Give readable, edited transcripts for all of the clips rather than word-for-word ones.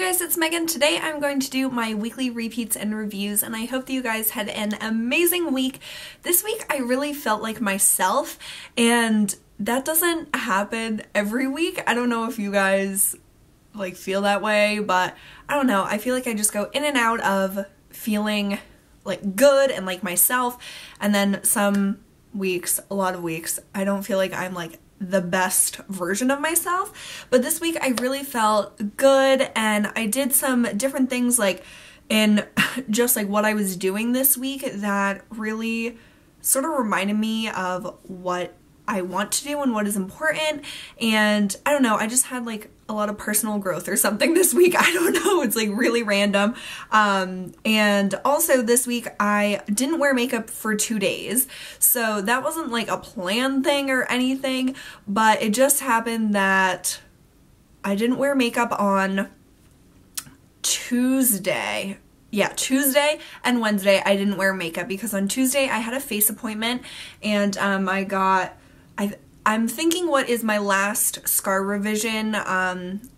guys, it's Megan. Today I'm going to do my weekly repeats and reviews, and I hope that you guys had an amazing week. This week I really felt like myself, and that doesn't happen every week. I don't know if you guys like feel that way, but I don't know. I feel like I just go in and out of feeling like good and like myself, and then some weeks, a lot of weeks, I don't feel like I'm like the best version of myself. But this week I really felt good, and I did some different things like in just like what I was doing this week that really sort of reminded me of what I want to do and what is important. And I don't know, I just had like a lot of personal growth or something this week. I don't know, it's like really random. And also this week I didn't wear makeup for 2 days, so that wasn't like a planned thing or anything, but it just happened that I didn't wear makeup on Tuesday. Yeah, Tuesday and Wednesday I didn't wear makeup because on Tuesday I had a face appointment, and I'm thinking what is my last scar revision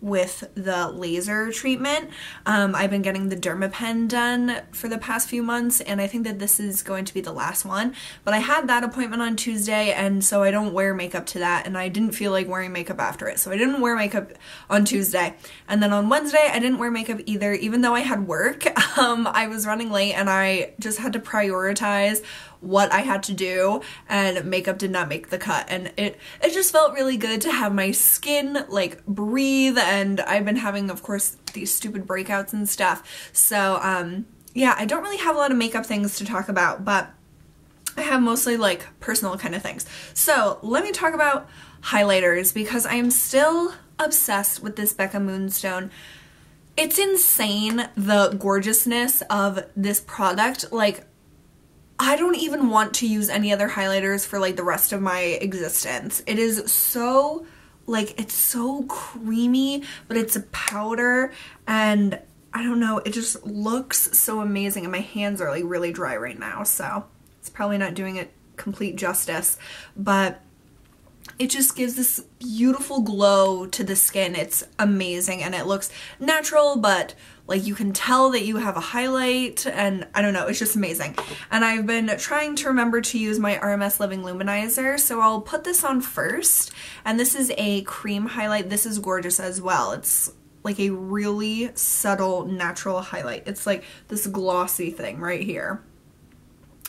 with the laser treatment. I've been getting the Dermapen done for the past few months, and I think that this is going to be the last one. But I had that appointment on Tuesday, and so I don't wear makeup to that, and I didn't feel like wearing makeup after it. So I didn't wear makeup on Tuesday. And then on Wednesday, I didn't wear makeup either, even though I had work. I was running late, and I just had to prioritize what I had to do, and makeup did not make the cut, and it just felt really good to have my skin like breathe. And I've been having, of course, these stupid breakouts and stuff, so yeah, I don't really have a lot of makeup things to talk about, but I have mostly like personal kind of things. So let me talk about highlighters, because I am still obsessed with this Becca Moonstone. It's insane, the gorgeousness of this product. Like, I don't even want to use any other highlighters for like the rest of my existence. It is so, like, it's so creamy, but it's a powder, and I don't know, it just looks so amazing, and my hands are like really dry right now, so it's probably not doing it complete justice, but it just gives this beautiful glow to the skin. It's amazing, and it looks natural, but like you can tell that you have a highlight, and I don't know, it's just amazing. And I've been trying to remember to use my RMS Living Luminizer, so I'll put this on first. And this is a cream highlight. This is gorgeous as well. It's like a really subtle natural highlight. It's like this glossy thing right here.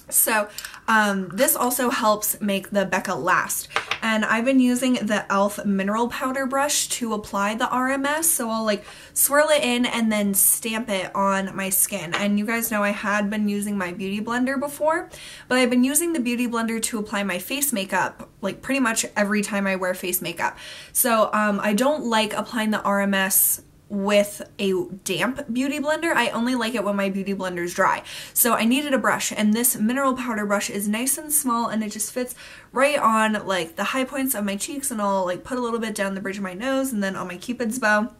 So this also helps make the Becca last. And I've been using the e.l.f. mineral powder brush to apply the RMS, so I'll like swirl it in and then stamp it on my skin. And you guys know I had been using my beauty blender before, but I've been using the beauty blender to apply my face makeup like pretty much every time I wear face makeup. So I don't like applying the RMS with a damp beauty blender. I only like it when my beauty blender is dry. So I needed a brush, and this mineral powder brush is nice and small, and it just fits right on like the high points of my cheeks, and I'll like put a little bit down the bridge of my nose and then on my cupid's bow.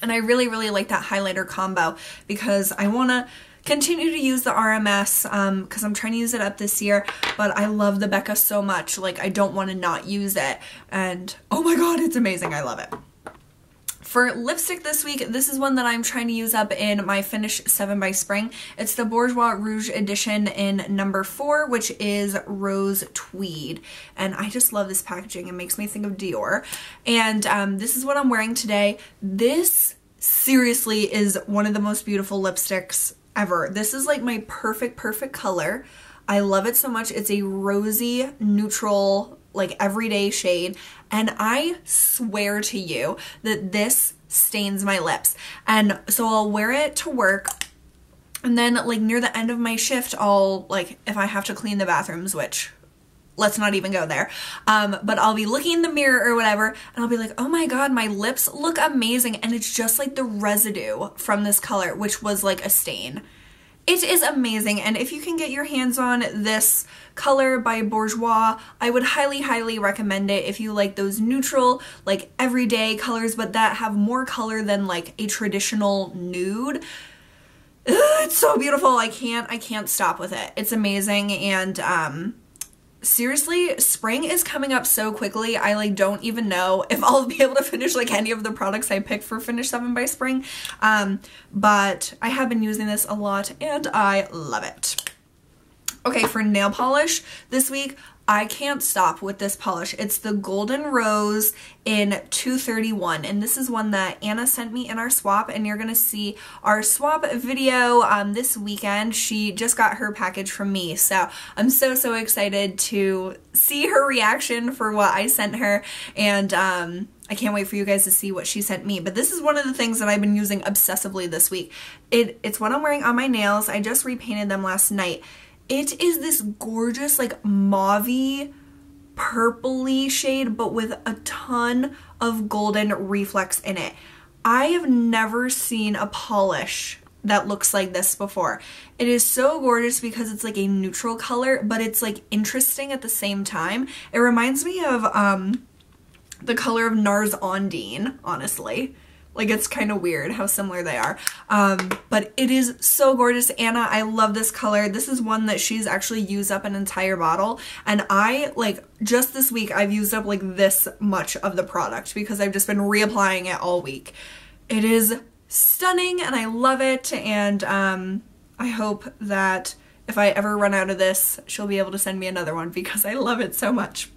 And I really like that highlighter combo, because I want to continue to use the RMS because I'm trying to use it up this year, but I love the Becca so much, like I don't want to not use it, and oh my god, it's amazing. I love it. For lipstick this week, this is one that I'm trying to use up in my Finish 7 by Spring. It's the Bourjois Rouge edition in number 4, which is Rose Tweed. And I just love this packaging. It makes me think of Dior. And this is what I'm wearing today. This seriously is one of the most beautiful lipsticks ever. This is like my perfect color. I love it so much. It's a rosy, neutral, like everyday shade, and I swear to you that this stains my lips. And so I'll wear it to work, and then like near the end of my shift, I'll like, if I have to clean the bathrooms, which let's not even go there, but I'll be looking in the mirror or whatever, and I'll be like, oh my god, my lips look amazing, and it's just like the residue from this color, which was like a stain. It is amazing, and if you can get your hands on this color by Bourjois, I would highly recommend it if you like those neutral, like everyday colors, but that have more color than like a traditional nude. Ugh, it's so beautiful. I can't stop with it. It's amazing, and seriously, spring is coming up so quickly. I like don't even know if I'll be able to finish like any of the products I picked for Finish 7 by Spring. But I have been using this a lot and I love it. Okay, for nail polish this week, I can't stop with this polish. It's the Golden Rose in 231, and this is one that Anna sent me in our swap, and you're gonna see our swap video this weekend. She just got her package from me, so I'm so excited to see her reaction for what I sent her, and I can't wait for you guys to see what she sent me. But this is one of the things that I've been using obsessively this week. It's what I'm wearing on my nails. I just repainted them last night. It is this gorgeous, like, mauve-y, purpley shade, but with a ton of golden reflex in it. I have never seen a polish that looks like this before. It is so gorgeous because it's like a neutral color, but it's like interesting at the same time. It reminds me of the color of NARS Ondine, honestly. Like, it's kind of weird how similar they are. But it is so gorgeous. Anna, I love this color. This is one that she's actually used up an entire bottle. And I, like, just this week, I've used up, like, this much of the product because I've just been reapplying it all week. It is stunning and I love it. And I hope that if I ever run out of this, she'll be able to send me another one because I love it so much.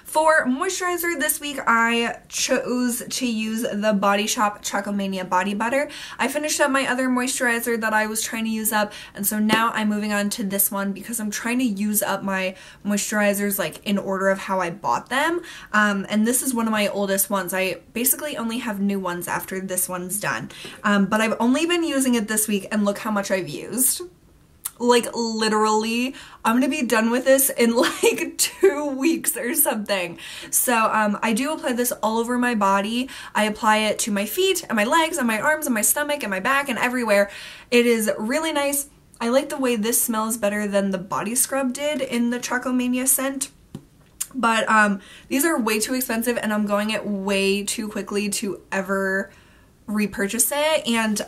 For moisturizer this week, I chose to use the Body Shop Chocomania Body Butter. I finished up my other moisturizer that I was trying to use up, and so now I'm moving on to this one because I'm trying to use up my moisturizers like in order of how I bought them. And this is one of my oldest ones. I basically only have new ones after this one's done. But I've only been using it this week, and look how much I've used. Like, literally, I'm gonna be done with this in like 2 weeks or something. So I do apply this all over my body. I apply it to my feet and my legs and my arms and my stomach and my back and everywhere. It is really nice. I like the way this smells better than the body scrub did in the Chocomania scent. But these are way too expensive and I'm going it way too quickly to ever repurchase it. And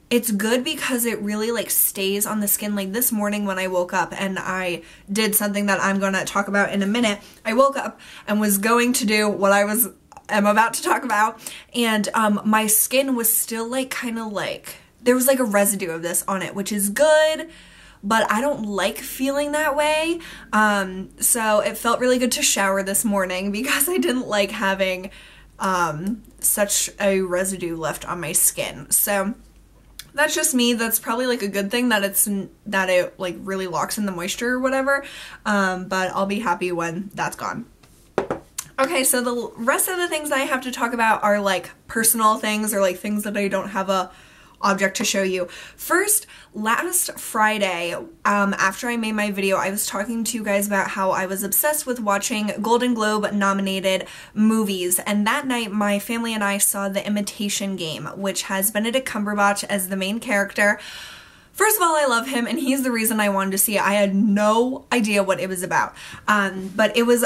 it's good because it really like stays on the skin. Like this morning when I woke up and I did something that I'm going to talk about in a minute, I woke up and was going to do what I'm about to talk about, and my skin was still like kind of like, there was like a residue of this on it, which is good, but I don't like feeling that way. So it felt really good to shower this morning because I didn't like having such a residue left on my skin. So that's just me. That's probably like a good thing that it like really locks in the moisture or whatever. But I'll be happy when that's gone. Okay, so the rest of the things I have to talk about are like personal things or like things that I don't have a object to show you. First, last Friday, after I made my video, I was talking to you guys about how I was obsessed with watching Golden Globe nominated movies, and that night my family and I saw The Imitation Game, which has Benedict Cumberbatch as the main character. First of all, I love him, and he's the reason I wanted to see it. I had no idea what it was about, but it was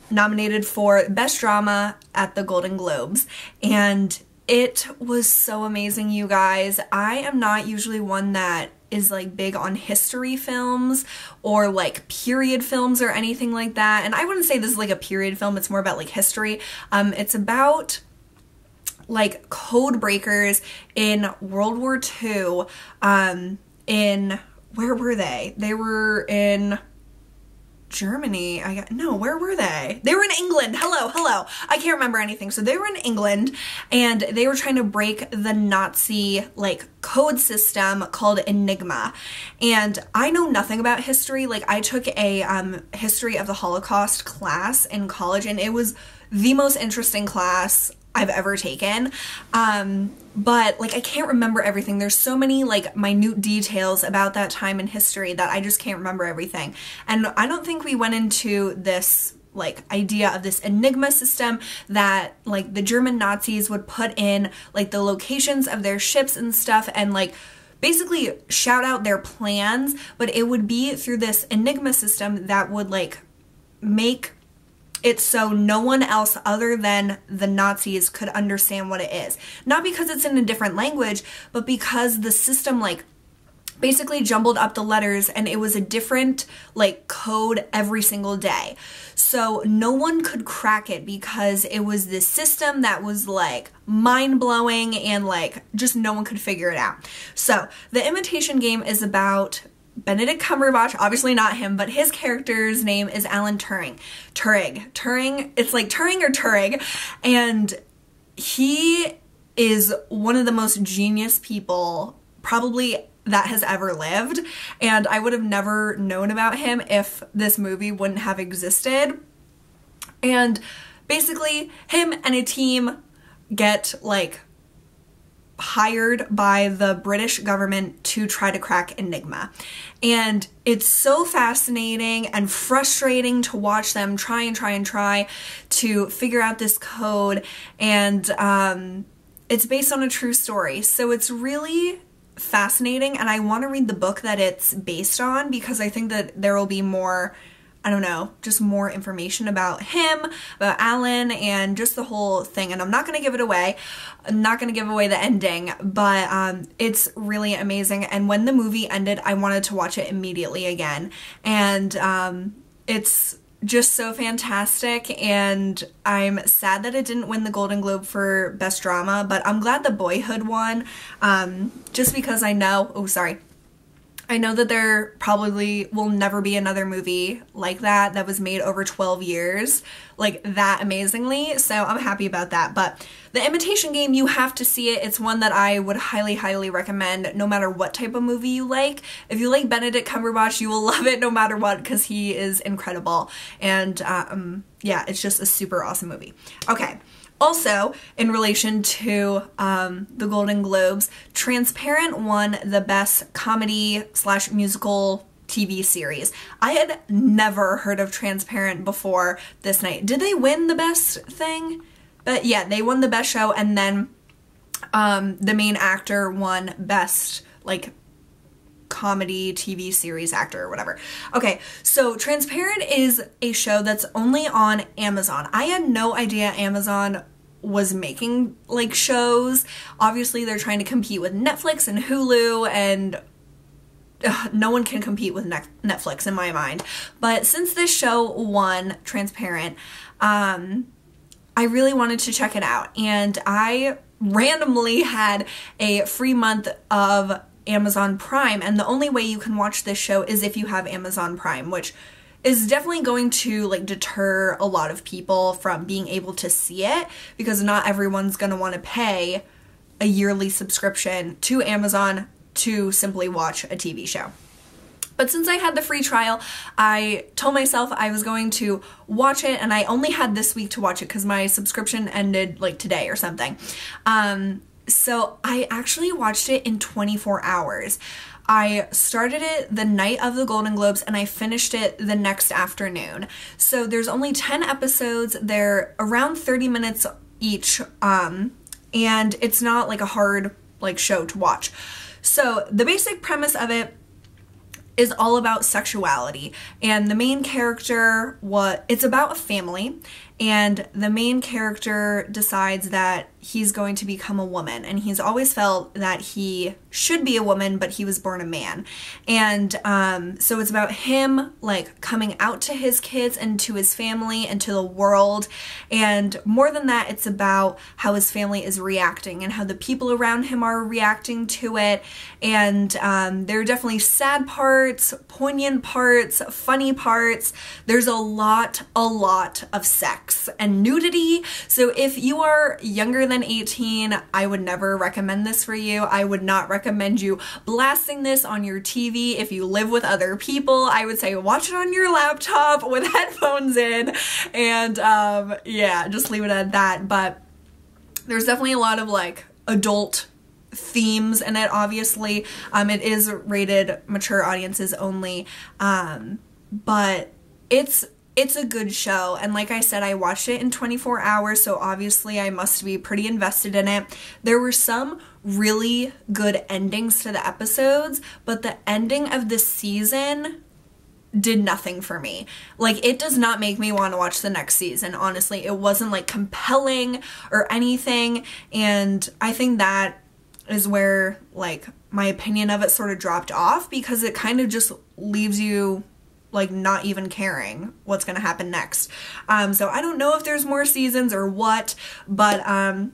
nominated for Best Drama at the Golden Globes, and it was so amazing, you guys. I am not usually one that is like big on history films or like period films or anything like that. And I wouldn't say this is like a period film. It's more about like history. It's about like code breakers in World War II. Where were they? They were in Germany. Where were they? They were in England. Hello. I can't remember anything. So they were in England and they were trying to break the Nazi like code system called Enigma. And I know nothing about history. Like I took a history of the Holocaust class in college and it was the most interesting class I've ever taken. But like I can't remember everything. There's so many like minute details about that time in history that I just can't remember everything. And I don't think we went into this like idea of this Enigma system that like the German Nazis would put in like the locations of their ships and stuff and like basically shout out their plans, but it would be through this Enigma system that would like make it's so no one else other than the Nazis could understand what it is. Not because it's in a different language, but because the system like basically jumbled up the letters, and it was a different like code every single day. So no one could crack it because it was this system that was like mind-blowing, and like just no one could figure it out. So the Imitation Game is about Benedict Cumberbatch, obviously not him, but his character's name is Alan Turing. Turing, it's like Turing or Turing, and he is one of the most genius people probably that has ever lived, and I would have never known about him if this movie wouldn't have existed. And basically him and a team get like hired by the British government to try to crack Enigma, and it's so fascinating and frustrating to watch them try to figure out this code. And it's based on a true story, so it's really fascinating, and I want to read the book that it's based on because I think that there will be more, I don't know, just more information about him, about Alan, and just the whole thing. And I'm not going to give it away. I'm not going to give away the ending, but it's really amazing. And when the movie ended, I wanted to watch it immediately again. And it's just so fantastic, and I'm sad that it didn't win the Golden Globe for Best Drama, but I'm glad the Boyhood won, just because I know, I know that there probably will never be another movie like that was made over 12 years, like that amazingly, so I'm happy about that. But the Imitation Game, you have to see it. It's one that I would highly recommend no matter what type of movie you like. If you like Benedict Cumberbatch, you will love it no matter what because he is incredible. And yeah, it's just a super awesome movie. Okay. Also, in relation to the Golden Globes, Transparent won the Best Comedy / Musical TV Series. I had never heard of Transparent before this night. Did they win the best thing? But yeah, they won the best show, and then the main actor won Best like comedy TV series actor or whatever. Okay, so Transparent is a show that's only on Amazon. I had no idea Amazon was making like shows. Obviously they're trying to compete with Netflix and Hulu, and no one can compete with Netflix in my mind. But since this show won Transparent, I really wanted to check it out, and I randomly had a free month of Amazon Prime, and the only way you can watch this show is if you have Amazon Prime, which is definitely going to like deter a lot of people from being able to see it, because not everyone's going to want to pay a yearly subscription to Amazon to simply watch a TV show. But since I had the free trial, I told myself I was going to watch it, and I only had this week to watch it because my subscription ended like today or something. So I actually watched it in 24 hours. I started it the night of the Golden Globes, and I finished it the next afternoon. So there's only 10 episodes. They're around 30 minutes each, and it's not like a hard like show to watch. So the basic premise of it is all about sexuality, and the main character, it's about a family, and the main character decides that he's going to become a woman, and he's always felt that he should be a woman, but he was born a man. And so it's about him like coming out to his kids and to his family and to the world, and more than that, it's about how his family is reacting and how the people around him are reacting to it. And there are definitely sad parts, poignant parts, funny parts. There's a lot of sex and nudity. So if you are younger than 18, I would never recommend this for you. I would not recommend you blasting this on your TV. If you live with other people, I would say watch it on your laptop with headphones in, and yeah, just leave it at that. But there's definitely a lot of like adult themes in it. Obviously, it is rated mature audiences only, but it's a good show, and like I said, I watched it in 24 hours, so obviously I must be pretty invested in it. There were some really good endings to the episodes, but the ending of this season did nothing for me. Like, it does not make me want to watch the next season, honestly. It wasn't like compelling or anything, and I think that is where like my opinion of it sort of dropped off, because it kind of just leaves you like not even caring what's gonna happen next. So I don't know if there's more seasons or what, but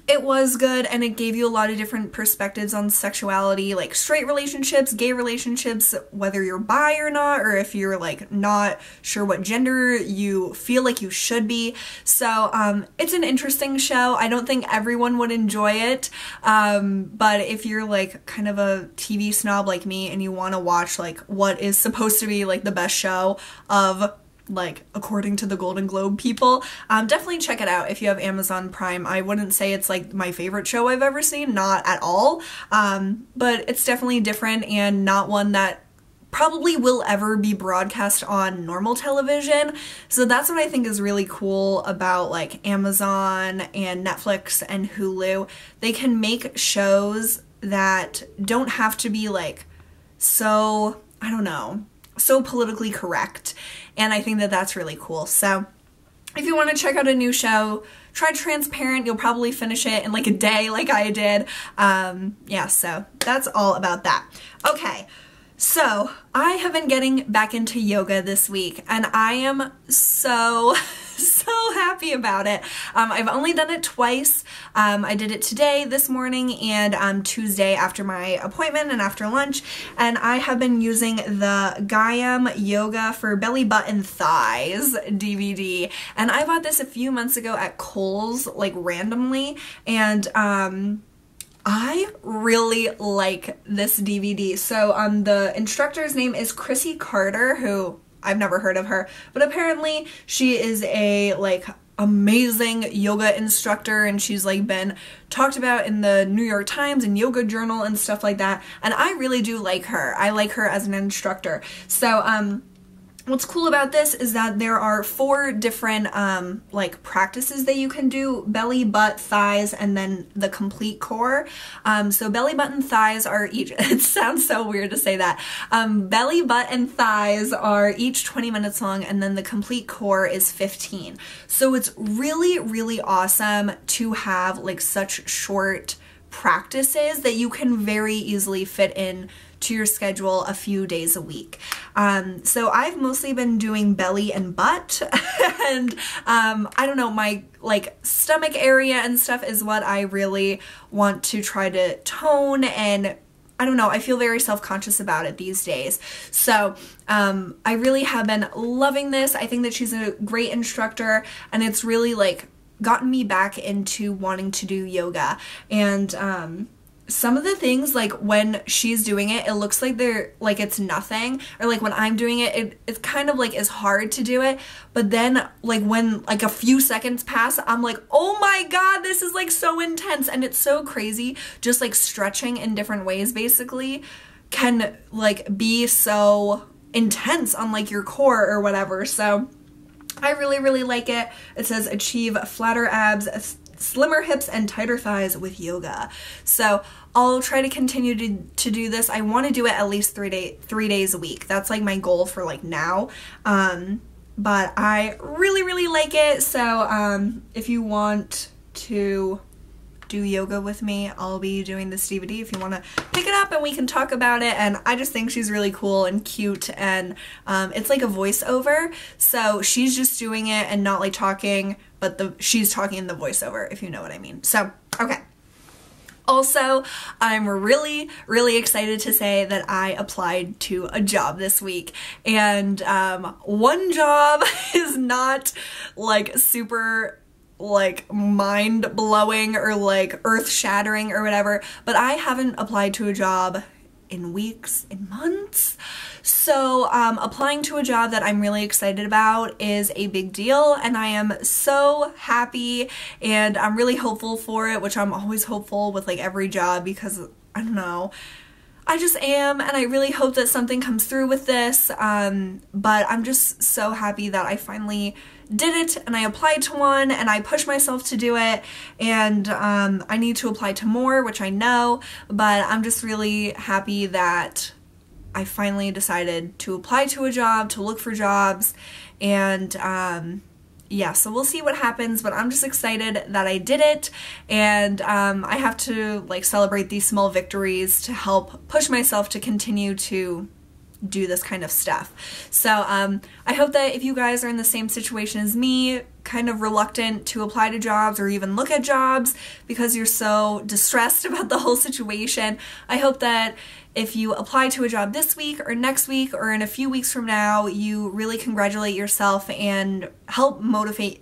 it was good, and it gave you a lot of different perspectives on sexuality, like straight relationships, gay relationships, whether you're bi or not, or if you're like not sure what gender you feel like you should be. So it's an interesting show. I don't think everyone would enjoy it, but if you're like kind of a TV snob like me and you want to watch like what is supposed to be like the best show of like according to the Golden Globe people, definitely check it out if you have Amazon Prime. I wouldn't say it's like my favorite show I've ever seen, not at all, but it's definitely different and not one that probably will ever be broadcast on normal television. So that's what I think is really cool about like Amazon and Netflix and Hulu. They can make shows that don't have to be like so, I don't know, so politically correct, and I think that that's really cool. So if you want to check out a new show, try Transparent. You'll probably finish it in like a day like I did. Yeah, so that's all about that. Okay, so I have been getting back into yoga this week, and I am so happy about it. I've only done it twice. I did it today, this morning, and Tuesday after my appointment and after lunch, and I have been using the Giaim Yoga for Belly Button Thighs DVD, and I bought this a few months ago at Kohl's, like randomly, and I really like this DVD. So the instructor's name is Chrissy Carter, who I've never heard of her, but apparently she is a like amazing yoga instructor, and she's like been talked about in the New York Times and Yoga Journal and stuff like that, and I really do like her. I like her as an instructor. So what's cool about this is that there are 4 different like practices that you can do: belly, butt, thighs, and then the complete core. So belly, butt, and thighs are each, it sounds so weird to say that, belly, butt, and thighs are each 20 minutes long, and then the complete core is 15. So it's really, really awesome to have like such short practices that you can very easily fit in to your schedule a few days a week. So I've mostly been doing belly and butt, and I don't know, my like stomach area and stuff is what I really want to try to tone, and I don't know, I feel very self-conscious about it these days. So I really have been loving this. I think that she's a great instructor, and it's really like gotten me back into wanting to do yoga. And some of the things, like when she's doing it, it looks like they're like it's nothing, or like when I'm doing it, it's kind of like is hard to do it, but then like when like a few seconds pass, I'm like, oh my god, this is like so intense. And it's so crazy, just like stretching in different ways basically can like be so intense on like your core or whatever. So I really, really like it. It says achieve flatter abs, slimmer hips, and tighter thighs with yoga. So I'll try to continue to do this. I want to do it at least 3 days a week. That's like my goal for like now. But I really, really like it. So if you want to do yoga with me, I'll be doing this DVD if you want to pick it up and we can talk about it. And I just think she's really cool and cute, and it's like a voiceover, so she's just doing it and not like talking, but she's talking in the voiceover, if you know what I mean. So okay. Also, I'm really, really excited to say that I applied to a job this week, and one job is not like super like mind-blowing or like earth-shattering or whatever, but I haven't applied to a job in weeks, in months. So applying to a job that I'm really excited about is a big deal, and I am so happy, and I'm really hopeful for it, which I'm always hopeful with like every job, because I don't know, I just am, and I really hope that something comes through with this, but I'm just so happy that I finally did it, and I applied to one, and I pushed myself to do it, and I need to apply to more, which I know, but I'm just really happy that I finally decided to apply to a job, to look for jobs, and yeah, so we'll see what happens, but I'm just excited that I did it, and I have to like celebrate these small victories to help push myself to continue to do this kind of stuff. So I hope that if you guys are in the same situation as me, kind of reluctant to apply to jobs or even look at jobs because you're so distressed about the whole situation, I hope that if you apply to a job this week or next week or in a few weeks from now, you really congratulate yourself and help motivate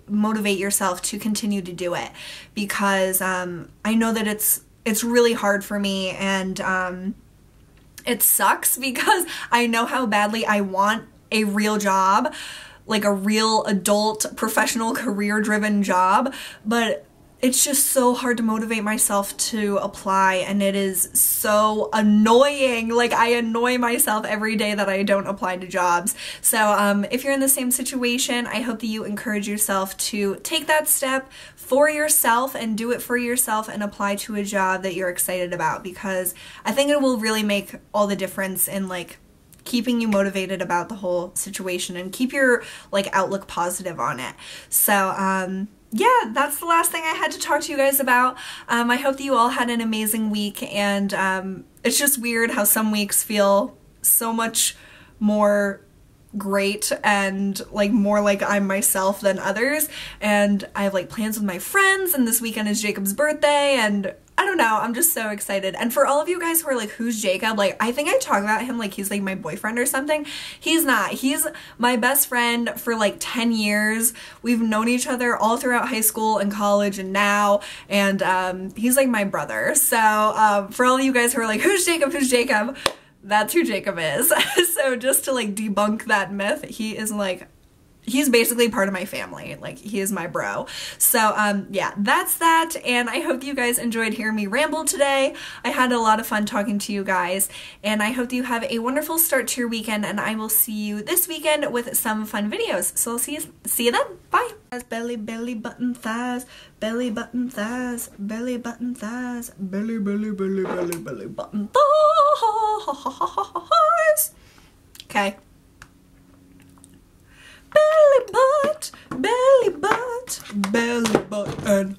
yourself to continue to do it, because I know that it's really hard for me, and it sucks because I know how badly I want a real job, like a real adult, professional, career-driven job, but it's just so hard to motivate myself to apply, and it is so annoying. Like, I annoy myself every day that I don't apply to jobs. So if you're in the same situation, I hope that you encourage yourself to take that step for yourself and do it for yourself and apply to a job that you're excited about, because I think it will really make all the difference in like keeping you motivated about the whole situation and keep your like outlook positive on it. So yeah, that's the last thing I had to talk to you guys about. I hope that you all had an amazing week, and it's just weird how some weeks feel so much more great and like more like I'm myself than others, and I have like plans with my friends, and this weekend is Jacob's birthday, and I don't know, I'm just so excited. And for all of you guys who are like, who's Jacob? Like, I think I talk about him like he's like my boyfriend or something. He's not. He's my best friend for like 10 years. We've known each other all throughout high school and college and now, and he's like my brother. So for all of you guys who are like, who's Jacob? Who's Jacob? That's who Jacob is. So just to like debunk that myth, he is like, he's basically part of my family. Like, he is my bro. So yeah, that's that, and I hope you guys enjoyed hearing me ramble today. I had a lot of fun talking to you guys, and I hope that you have a wonderful start to your weekend, and I will see you this weekend with some fun videos. So I'll see you then. Bye. Belly, belly button thighs, belly button thighs, belly button thighs, belly, belly, belly, belly, belly button thighs. Okay. Belly butt, belly butt, belly button.